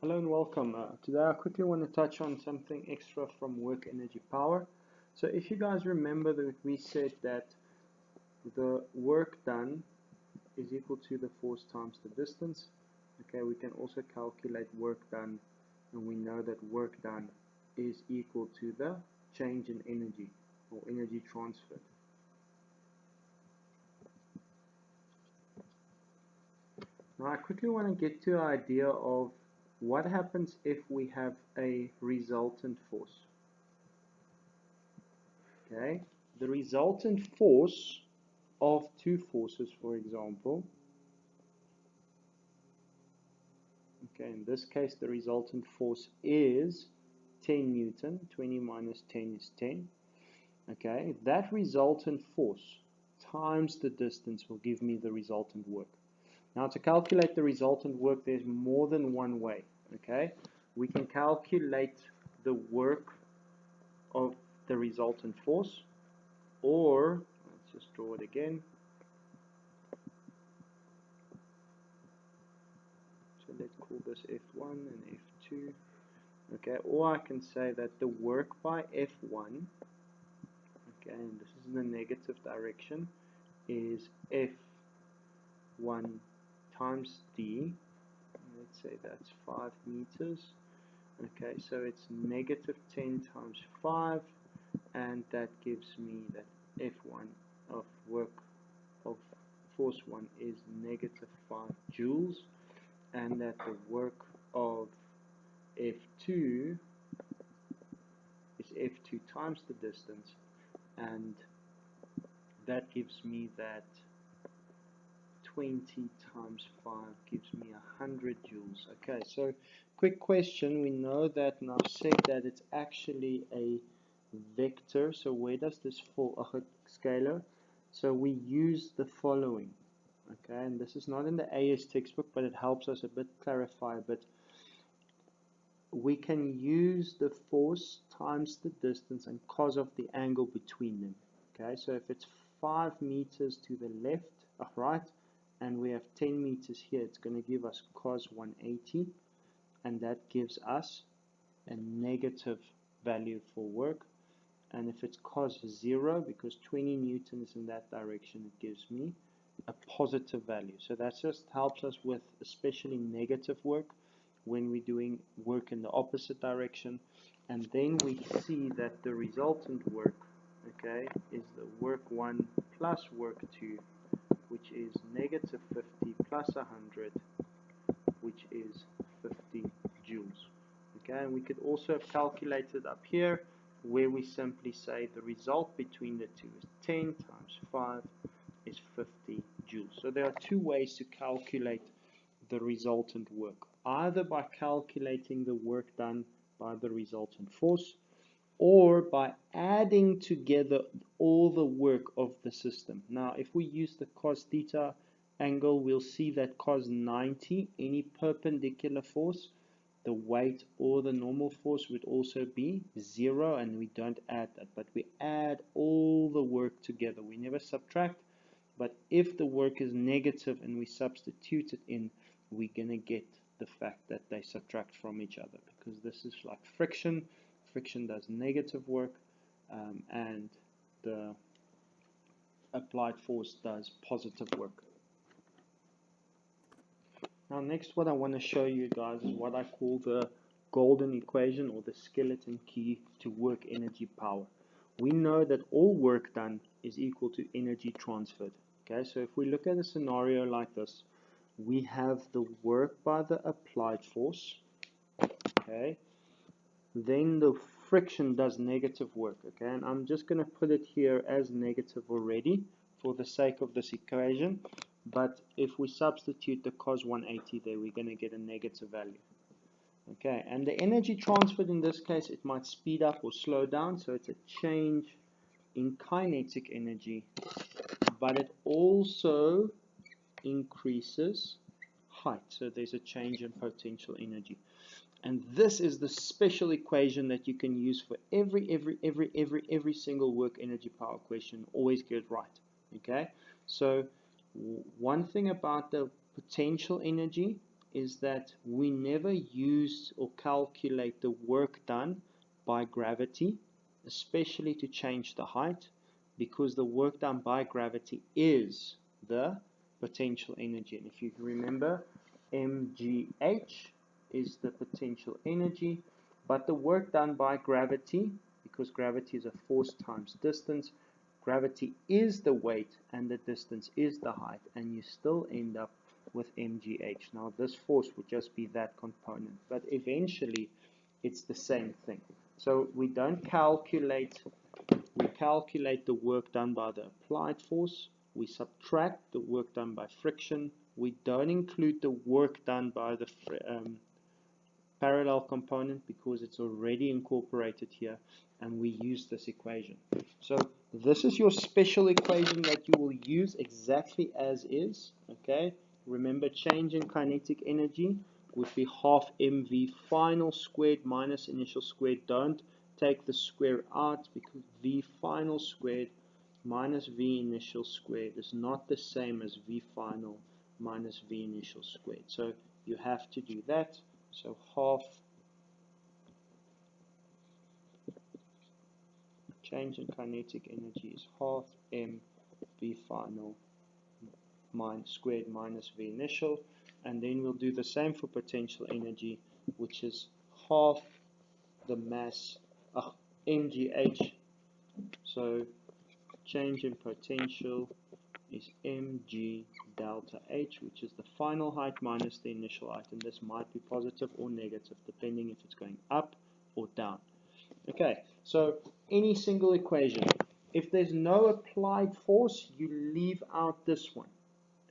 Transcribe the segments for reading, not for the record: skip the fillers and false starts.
Hello and welcome. Today I quickly want to touch on something extra from work energy power. So if you guys remember that we said that the work done is equal to the force times the distance. Okay, we can also calculate work done, and we know that work done is equal to the change in energy or energy transferred. Now I quickly want to get to the idea of what happens if we have a resultant force. Okay, the resultant force of two forces, for example. Okay, in this case, the resultant force is 10 Newton. 20 minus 10 is 10. Okay, that resultant force times the distance will give me the resultant work. Now, to calculate the resultant work, there's more than one way. Okay, we can calculate the work of the resultant force, or let's just draw it again. So let's call this F1 and F2. Okay, or I can say that the work by F1, okay, and this is in the negative direction, is F1 times D. Let's say that's 5 meters. Okay, so it's negative 10 times 5, and that gives me that F1 of work of force 1 is negative 5 joules, and that the work of F2 is F2 times the distance, and that gives me that 20 times 5 gives me 100 joules. Okay, so quick question. We know that now said that it's actually a vector. So where does this fall? A scalar. So we use the following. Okay, and this is not in the AS textbook, but it helps us a bit clarify a bit. We can use the force times the distance and cos of the angle between them. Okay, so if it's 5 meters to the left, right, and we have 10 meters here, it's going to give us cos 180, and that gives us a negative value for work. And if it's cos 0, because 20 newton is in that direction, it gives me a positive value. So that just helps us with especially negative work when we're doing work in the opposite direction. And then we see that the resultant work, okay, is the work 1 plus work 2, which is negative 50 plus 100, which is 50 joules. Okay, and we could also have calculated up here, where we simply say the result between the two is 10 times 5 is 50 joules. So there are two ways to calculate the resultant work, either by calculating the work done by the resultant force, or by adding together all the work of the system. Now, if we use the cos theta angle, we'll see that cos 90, any perpendicular force, the weight or the normal force would also be 0, and we don't add that, but we add all the work together. We never subtract, but if the work is negative and we substitute it in, we're going to get the fact that they subtract from each other, because this is like friction. Friction does negative work, and the applied force does positive work. Now next, what I want to show you guys is what I call the golden equation, or the skeleton key to work energy power. We know that all work done is equal to energy transferred. Okay, so if we look at a scenario like this, we have the work by the applied force. Okay, then the friction does negative work. Okay, and I'm just going to put it here as negative already for the sake of this equation. But if we substitute the cos 180 there, we're going to get a negative value. Okay, and the energy transferred in this case, it might speed up or slow down, so it's a change in kinetic energy, but it also increases height, so there's a change in potential energy. And this is the special equation that you can use for every single work energy power question. Always get it right. Okay, so one thing about the potential energy is that we never use or calculate the work done by gravity, especially to change the height, because the work done by gravity is the potential energy. And if you remember, mgh is the potential energy, but the work done by gravity, because gravity is a force times distance, gravity is the weight and the distance is the height, and you still end up with mgh. Now this force would just be that component, but eventually it's the same thing. So we don't calculate, we calculate the work done by the applied force, we subtract the work done by friction, we don't include the work done by the parallel component because it's already incorporated here, and we use this equation. So this is your special equation that you will use exactly as is. Okay, remember, change in kinetic energy would be half mv final squared minus initial squared. Don't take the square out, because v final squared minus v initial squared is not the same as v final minus v initial squared. So you have to do that. So half change in kinetic energy is half m v final squared minus v initial, and then we'll do the same for potential energy, which is half the mass mgh. So change in potential is mg delta h, which is the final height minus the initial height, and this might be positive or negative depending if it's going up or down. Okay, so any single equation, if there's no applied force, you leave out this one,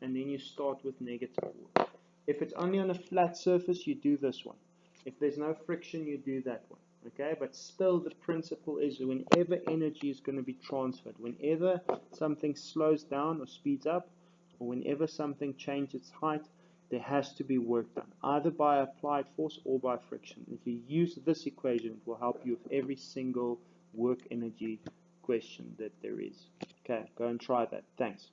and then you start with negative work. If it's only on a flat surface, you do this one. If there's no friction, you do that one. Okay, but still the principle is whenever energy is going to be transferred, whenever something slows down or speeds up, or whenever something changes its height, there has to be work done, either by applied force or by friction. If you use this equation, it will help you with every single work energy question that there is. Okay, go and try that. Thanks.